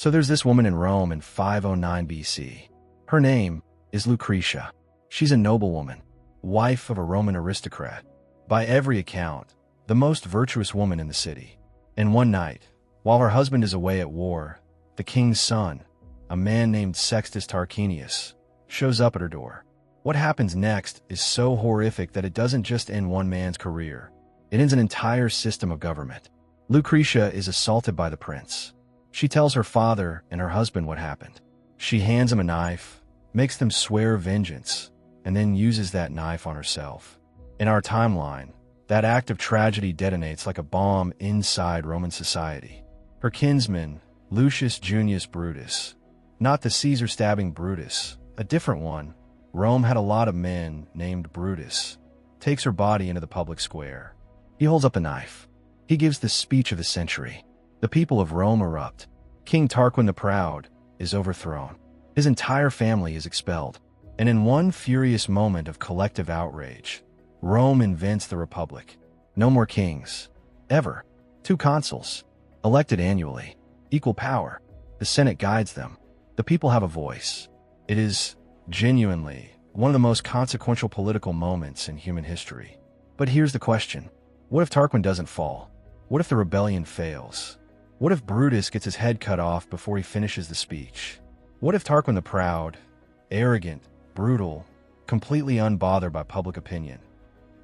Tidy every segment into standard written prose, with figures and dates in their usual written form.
So there's this woman in Rome in 509 BC. Her name is Lucretia. She's a noblewoman, wife of a Roman aristocrat. By every account, the most virtuous woman in the city. And one night, while her husband is away at war, the king's son, a man named Sextus Tarquinius, shows up at her door. What happens next is so horrific that it doesn't just end one man's career. It ends an entire system of government. Lucretia is assaulted by the prince. She tells her father and her husband what happened. She hands him a knife, makes them swear vengeance, and then uses that knife on herself. In our timeline, that act of tragedy detonates like a bomb inside Roman society. Her kinsman, Lucius Junius Brutus, not the Caesar-stabbing Brutus, a different one. Rome had a lot of men named Brutus. Takes her body into the public square. He holds up a knife. He gives the speech of the century. The people of Rome erupt. King Tarquin the Proud is overthrown. His entire family is expelled. And in one furious moment of collective outrage, Rome invents the Republic. No more kings. Ever. 2 consuls. Elected annually. Equal power. The Senate guides them. The people have a voice. It is genuinely one of the most consequential political moments in human history. But here's the question. What if Tarquin doesn't fall? What if the rebellion fails? What if Brutus gets his head cut off before he finishes the speech? What if Tarquin the Proud, arrogant, brutal, completely unbothered by public opinion,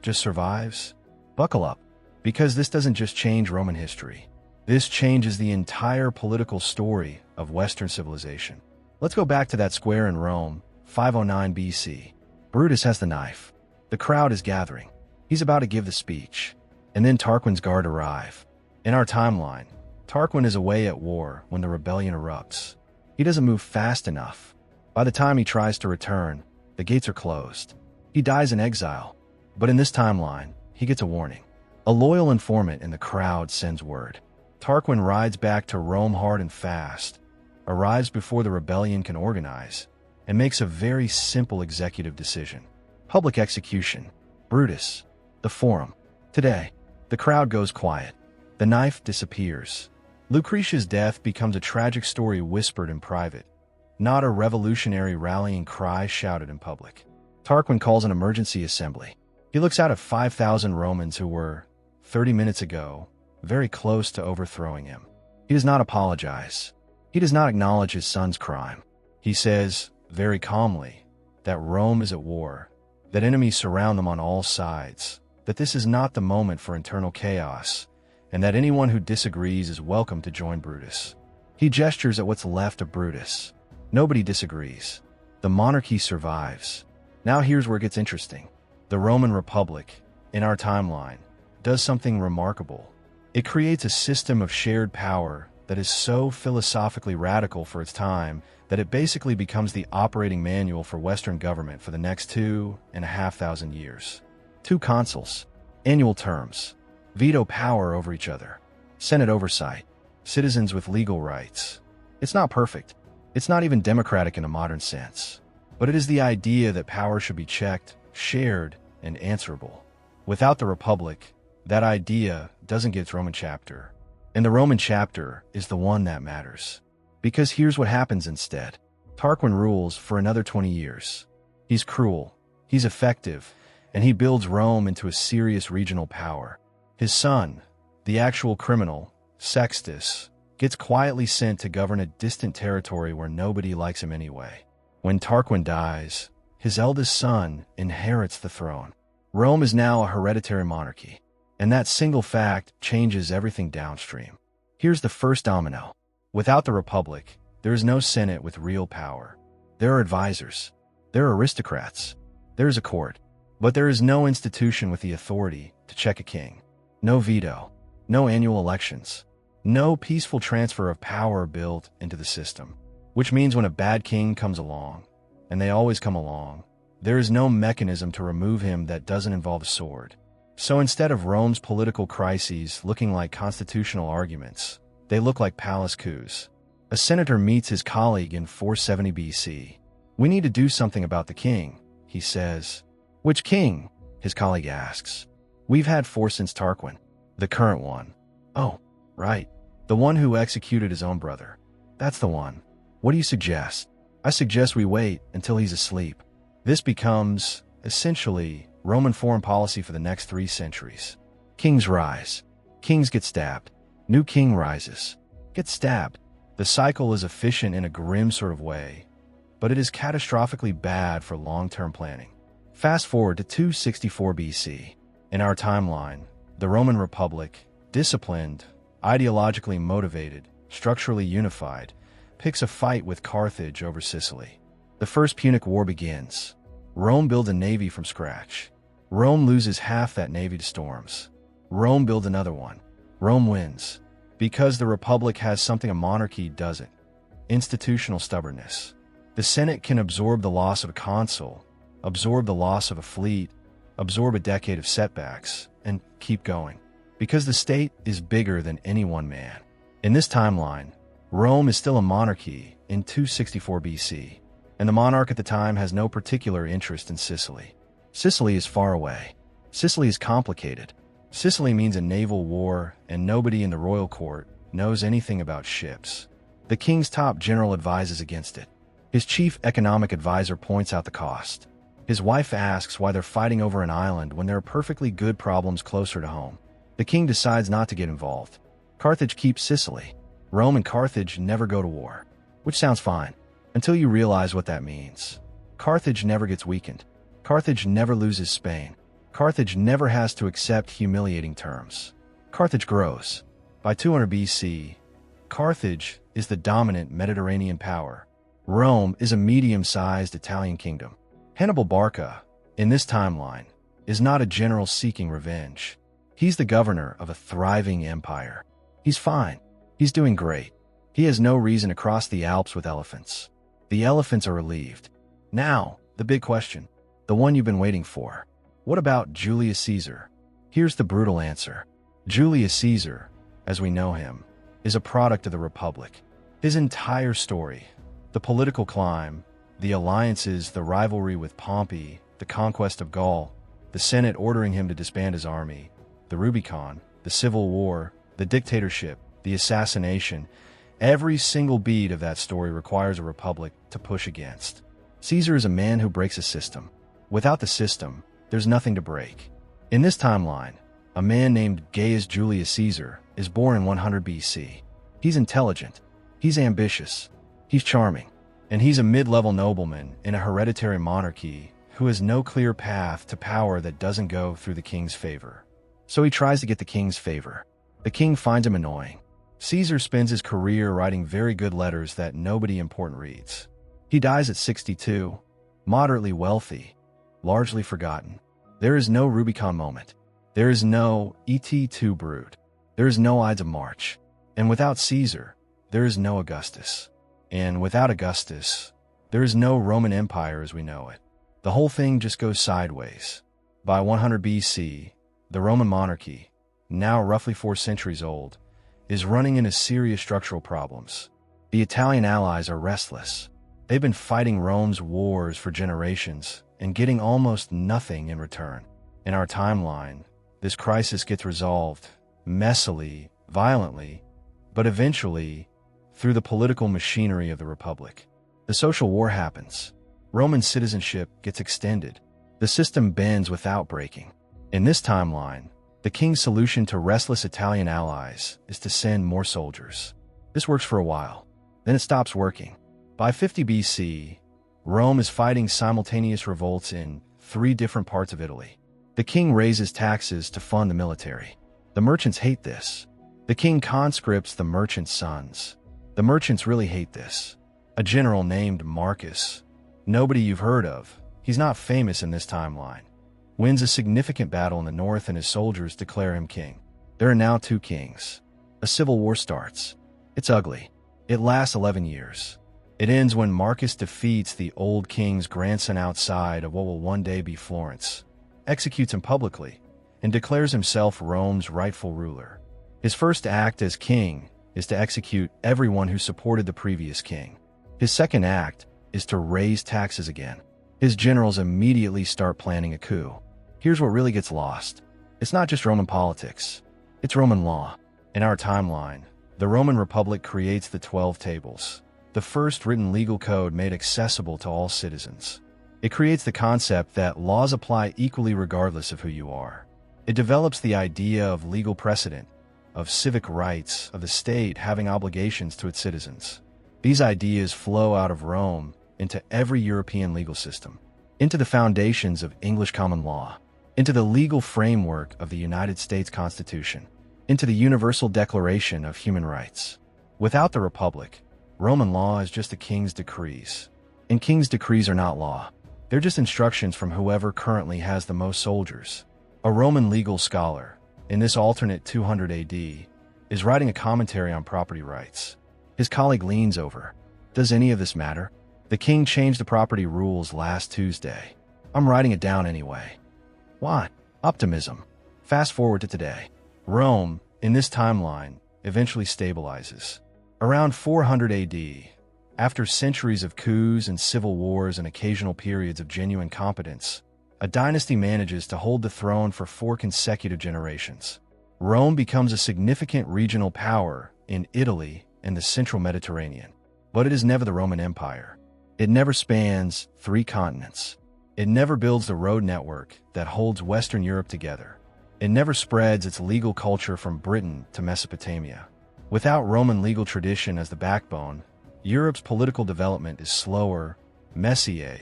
just survives? Buckle up, because this doesn't just change Roman history. This changes the entire political story of Western civilization. Let's go back to that square in Rome, 509 BC. Brutus has the knife. The crowd is gathering. He's about to give the speech. And then Tarquin's guard arrive. In our timeline, Tarquin is away at war when the rebellion erupts. He doesn't move fast enough. By the time he tries to return, the gates are closed. He dies in exile. But in this timeline, he gets a warning. A loyal informant in the crowd sends word. Tarquin rides back to Rome hard and fast, arrives before the rebellion can organize, and makes a very simple executive decision. Public execution. Brutus. The Forum. Today, the crowd goes quiet. The knife disappears. Lucretia's death becomes a tragic story whispered in private, not a revolutionary rallying cry shouted in public. Tarquin calls an emergency assembly. He looks out at 5,000 Romans who were, 30 minutes ago, very close to overthrowing him. He does not apologize. He does not acknowledge his son's crime. He says, very calmly, that Rome is at war, that enemies surround them on all sides, that this is not the moment for internal chaos, and that anyone who disagrees is welcome to join Brutus. He gestures at what's left of Brutus. Nobody disagrees. The monarchy survives. Now here's where it gets interesting. The Roman Republic, in our timeline, does something remarkable. It creates a system of shared power that is so philosophically radical for its time that it basically becomes the operating manual for Western government for the next 2,500 years. 2 consuls, annual terms, veto power over each other, Senate oversight, citizens with legal rights. It's not perfect. It's not even democratic in a modern sense. But it is the idea that power should be checked, shared, and answerable. Without the Republic, that idea doesn't get its Roman chapter. And the Roman chapter is the one that matters. Because here's what happens instead. Tarquin rules for another 20 years. He's cruel, he's effective, and he builds Rome into a serious regional power. His son, the actual criminal, Sextus, gets quietly sent to govern a distant territory where nobody likes him anyway. When Tarquin dies, his eldest son inherits the throne. Rome is now a hereditary monarchy, and that single fact changes everything downstream. Here's the first domino. Without the Republic, there is no Senate with real power. There are advisors. There are aristocrats. There is a court. But there is no institution with the authority to check a king. No veto. No annual elections. No peaceful transfer of power built into the system. Which means when a bad king comes along, and they always come along, there is no mechanism to remove him that doesn't involve a sword. So instead of Rome's political crises looking like constitutional arguments, they look like palace coups. A senator meets his colleague in 470 BC. "We need to do something about the king," he says. "Which king?" his colleague asks. "We've had 4 since Tarquin." "The current one." "Oh, right. The one who executed his own brother." That's the one. What do you suggest? I suggest we wait until he's asleep. This becomes, essentially, Roman foreign policy for the next 3 centuries. Kings rise. Kings get stabbed. New king rises. Gets stabbed. The cycle is efficient in a grim sort of way, but it is catastrophically bad for long-term planning. Fast forward to 264 BC. In our timeline, the Roman Republic, disciplined, ideologically motivated, structurally unified, picks a fight with Carthage over Sicily. The First Punic War begins. Rome builds a navy from scratch. Rome loses half that navy to storms. Rome builds another one. Rome wins. Because the Republic has something a monarchy doesn't. Institutional stubbornness. The Senate can absorb the loss of a consul, absorb the loss of a fleet, absorb a decade of setbacks, and keep going. Because the state is bigger than any one man. In this timeline, Rome is still a monarchy in 264 BC, and the monarch at the time has no particular interest in Sicily. Sicily is far away. Sicily is complicated. Sicily means a naval war, and nobody in the royal court knows anything about ships. The king's top general advises against it. His chief economic advisor points out the cost. His wife asks why they're fighting over an island when there are perfectly good problems closer to home. The king decides not to get involved. Carthage keeps Sicily. Rome and Carthage never go to war, which sounds fine, until you realize what that means. Carthage never gets weakened. Carthage never loses Spain. Carthage never has to accept humiliating terms. Carthage grows. By 200 BC, Carthage is the dominant Mediterranean power. Rome is a medium-sized Italian kingdom. Hannibal Barca, in this timeline, is not a general seeking revenge. He's the governor of a thriving empire. He's fine. He's doing great. He has no reason to cross the Alps with elephants. The elephants are relieved. Now, the big question, the one you've been waiting for. What about Julius Caesar? Here's the brutal answer. Julius Caesar, as we know him, is a product of the Republic. His entire story, the political climb, the alliances, the rivalry with Pompey, the conquest of Gaul, the Senate ordering him to disband his army, the Rubicon, the Civil War, the dictatorship, the assassination, every single beat of that story requires a republic to push against. Caesar is a man who breaks a system. Without the system, there's nothing to break. In this timeline, a man named Gaius Julius Caesar is born in 100 BC. He's intelligent, he's ambitious, he's charming, and he's a mid-level nobleman in a hereditary monarchy who has no clear path to power that doesn't go through the king's favor. So he tries to get the king's favor. The king finds him annoying. Caesar spends his career writing very good letters that nobody important reads. He dies at 62, moderately wealthy, largely forgotten. There is no Rubicon moment. There is no ET2 brood. There is no Ides of March. And without Caesar, there is no Augustus. And without Augustus, there is no Roman Empire as we know it. The whole thing just goes sideways. By 100 BC, the Roman monarchy, now roughly 4 centuries old, is running into serious structural problems. The Italian allies are restless. They've been fighting Rome's wars for generations and getting almost nothing in return. In our timeline, this crisis gets resolved, messily, violently, but eventually, through the political machinery of the Republic. The social war happens. Roman citizenship gets extended. The system bends without breaking. In this timeline, the king's solution to restless Italian allies is to send more soldiers. This works for a while, then it stops working. By 50 BC, Rome is fighting simultaneous revolts in 3 different parts of Italy. The king raises taxes to fund the military. The merchants hate this. The king conscripts the merchants' sons. The merchants really hate this. A general named Marcus, nobody you've heard of, he's not famous in this timeline, wins a significant battle in the north and his soldiers declare him king. There are now 2 kings. A civil war starts. It's ugly. It lasts 11 years. It ends when Marcus defeats the old king's grandson outside of what will one day be Florence, executes him publicly, and declares himself Rome's rightful ruler. His first act as king is to execute everyone who supported the previous king. His second act is to raise taxes again. His generals immediately start planning a coup. Here's what really gets lost. It's not just Roman politics. It's Roman law. In our timeline, The Roman Republic creates the 12 Tables, the first written legal code made accessible to all citizens. It creates the concept that laws apply equally regardless of who you are. It develops the idea of legal precedent, of civic rights, of the state having obligations to its citizens. These ideas flow out of Rome into every European legal system, into the foundations of English common law, into the legal framework of the United States Constitution, into the Universal Declaration of Human Rights. Without the Republic, Roman law is just a king's decrees. And king's decrees are not law. They're just instructions from whoever currently has the most soldiers. A Roman legal scholar, in this alternate 200 AD, is writing a commentary on property rights. His colleague leans over. Does any of this matter? The king changed the property rules last Tuesday. I'm writing it down anyway. Why? Optimism. Fast forward to today. Rome, in this timeline, eventually stabilizes. Around 400 AD, after centuries of coups and civil wars and occasional periods of genuine competence, a dynasty manages to hold the throne for 4 consecutive generations. Rome becomes a significant regional power in Italy and the central Mediterranean. But it is never the Roman Empire. It never spans 3 continents. It never builds the road network that holds Western Europe together. It never spreads its legal culture from Britain to Mesopotamia. Without Roman legal tradition as the backbone, Europe's political development is slower, messier,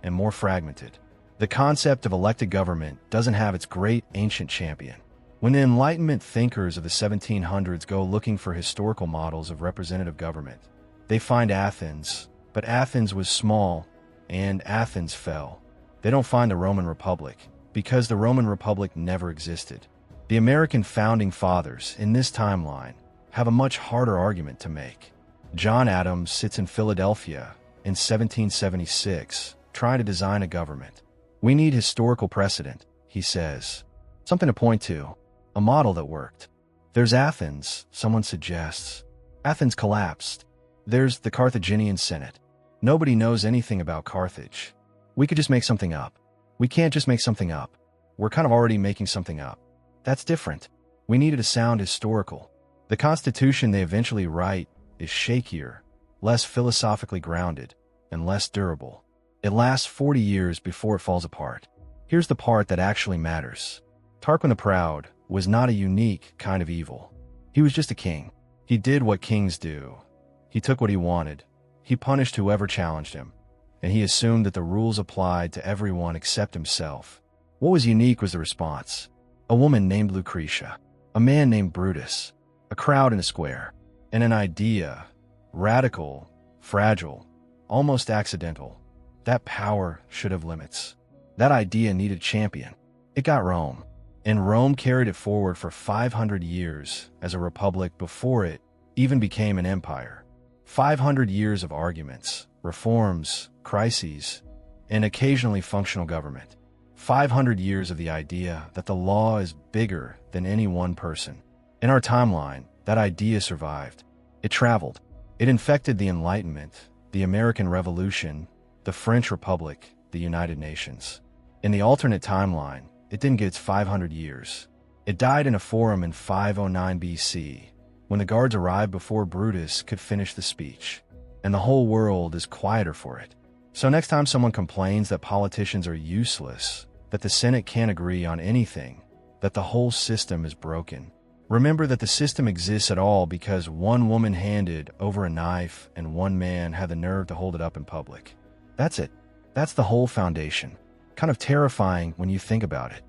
and more fragmented. The concept of elected government doesn't have its great ancient champion. When the Enlightenment thinkers of the 1700s go looking for historical models of representative government, they find Athens, but Athens was small, and Athens fell. They don't find the Roman Republic, because the Roman Republic never existed. The American founding fathers, in this timeline, have a much harder argument to make. John Adams sits in Philadelphia in 1776, trying to design a government. We need historical precedent, he says. Something to point to, a model that worked. There's Athens, someone suggests. Athens collapsed. There's the Carthaginian Senate. Nobody knows anything about Carthage. We could just make something up. We can't just make something up. We're kind of already making something up. That's different. We needed to sound historical. The Constitution they eventually write is shakier, less philosophically grounded, and less durable. It lasts 40 years before it falls apart. Here's the part that actually matters. Tarquin the Proud was not a unique kind of evil. He was just a king. He did what kings do. He took what he wanted. He punished whoever challenged him. And he assumed that the rules applied to everyone except himself. What was unique was the response. A woman named Lucretia, a man named Brutus, a crowd in a square, and an idea, radical, fragile, almost accidental. That power should have limits. That idea needed a champion. It got Rome. And Rome carried it forward for 500 years as a republic before it even became an empire. 500 years of arguments, reforms, crises, and occasionally functional government. 500 years of the idea that the law is bigger than any one person. In our timeline, that idea survived. It traveled. It infected the Enlightenment, the American Revolution, the French Republic, the United Nations. In the alternate timeline, it didn't get its 500 years. It died in a forum in 509 BC, when the guards arrived before Brutus could finish the speech, and the whole world is quieter for it. So next time someone complains that politicians are useless, that the Senate can't agree on anything, that the whole system is broken, remember that the system exists at all because one woman handed over a knife and one man had the nerve to hold it up in public. That's it. That's the whole foundation. Kind of terrifying when you think about it.